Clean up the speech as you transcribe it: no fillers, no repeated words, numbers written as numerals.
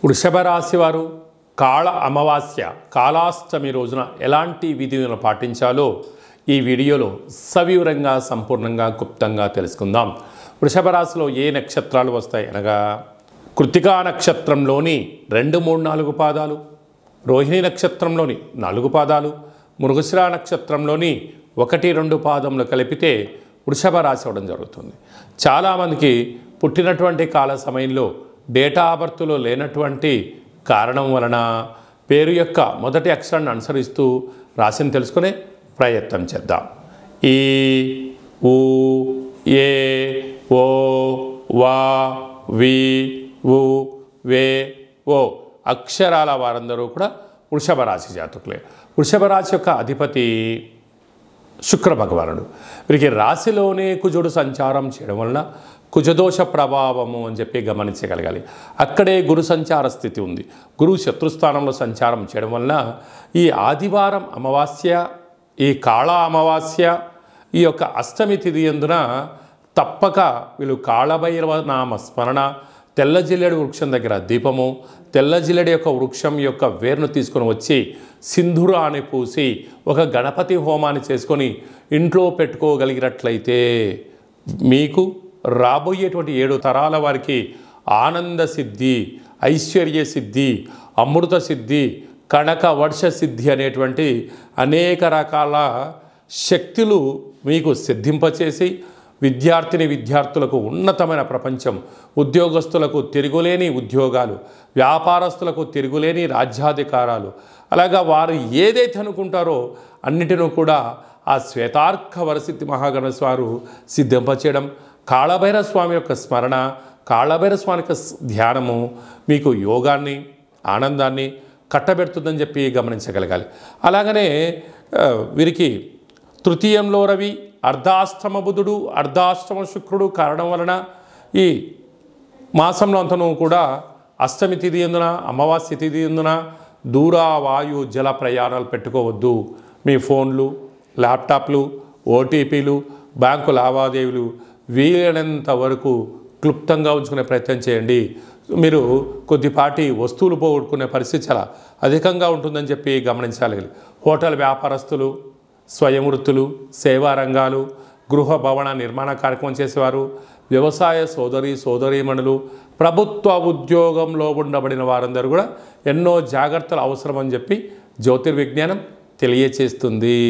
వృషభ రాశి వారు కాళ అమావాస్య కాళాష్టమి రోజున ఎలాంటి విధులను పాటించాలో ఈ వీడియోలో సవివరంగా సంపూర్ణంగా క్లుప్తంగా తెలుసుకుందాం. వృషభ రాశిలో ఏ నక్షత్రాలు వస్తాయి అనగా కృత్తికా నక్షత్రంలోని 2, 3, 4 పాదాలు, రోహిణి నక్షత్రంలోని 4 పాదాలు, మృగశిర నక్షత్రంలోని 1, 2 పాదములు కలిపితే వృషభ రాశి అవ్వడం జరుగుతుంది. చాలామందికి పుట్టినటువంటి కాల సమయంలో డేటా ఆఫ్ బర్త్లో లేనటువంటి కారణం వలన పేరు యొక్క మొదటి అక్షరాన్ని అనుసరిస్తూ రాశిని తెలుసుకునే ప్రయత్నం చేద్దాం. ఈ, ఊ, ఏ, ఓ, వా, వి, వు, వే, ఓ అక్షరాల వారందరూ కూడా వృషభ రాశి జాతకులే. వృషభ రాశి యొక్క అధిపతి శుక్ర భగవానుడు. వీరికి రాశిలోనే కుజుడు సంచారం చేయడం వలన కుజదోష ప్రభావము అని చెప్పి గమనించగలగాలి. అక్కడే గురు సంచార స్థితి ఉంది. గురువు శత్రుస్థానంలో సంచారం చేయడం వలన ఈ ఆదివారం అమావాస్య, ఈ కాళ అమావాస్య, ఈ యొక్క అష్టమి తిథి యందున తప్పక వీళ్ళు కాళభైరవ నామ స్మరణ, తెల్ల జిల్లెడు వృక్షం దగ్గర దీపము, తెల్ల జిల్లెడు యొక్క వృక్షం యొక్క వేరును తీసుకొని వచ్చి సింధూరాన్ని పూసి ఒక గణపతి హోమాన్ని చేసుకొని ఇంట్లో పెట్టుకోగలిగినట్లయితే మీకు రాబోయేటువంటి 7 తరాల వారికి ఆనంద సిద్ధి, ఐశ్వర్య సిద్ధి, అమృత సిద్ధి, కనక వర్ష సిద్ధి అనేటువంటి అనేక రకాల శక్తులు మీకు సిద్ధింపచేసి విద్యార్థులకు ఉన్నతమైన ప్రపంచం, ఉద్యోగస్తులకు తిరుగులేని ఉద్యోగాలు, వ్యాపారస్తులకు తిరుగులేని రాజ్యాధికారాలు, అలాగా వారు ఏదైతే అనుకుంటారో అన్నిటినూ కూడా ఆ శ్వేతార్క వరసిద్ధి మహాగణేశ వారు సిద్ధింపచేయడం, కాళభైరవ స్వామి యొక్క స్మరణ, కాళభైరవ స్వామి యొక్క ధ్యానము మీకు యోగాన్ని, ఆనందాన్ని కట్టబెడుతుందని చెప్పి గమనించగలగాలి. అలాగనే వీరికి తృతీయంలో రవి, అర్ధాష్టమ బుధుడు, అర్ధాష్టమ శుక్రుడు కారణం వలన ఈ మాసంలో అంతను కూడా అష్టమి తిథి ఎందున, అమావాస్య తిథి ఎందున దూర వాయు జల ప్రయాణాలు పెట్టుకోవద్దు. మీ ఫోన్లు, ల్యాప్టాప్లు, ఓటీపీలు, బ్యాంకు లావాదేవీలు వీలైనంత వరకు క్లుప్తంగా ఉంచుకునే ప్రయత్నం చేయండి. మీరు కొద్దిపాటి వస్తువులు పోగొట్టుకునే పరిస్థితి చాలా అధికంగా ఉంటుందని చెప్పి గమనించాలి. హోటల్ వ్యాపారస్తులు, స్వయం వృత్తులు, సేవా రంగాలు, గృహ భవన నిర్మాణ కార్యక్రమం చేసేవారు, వ్యవసాయ సోదరీమణులు, ప్రభుత్వ ఉద్యోగంలో ఉండబడిన వారందరూ కూడా ఎన్నో జాగ్రత్తలు అవసరమని చెప్పి జ్యోతిర్విజ్ఞానం తెలియచేస్తుంది.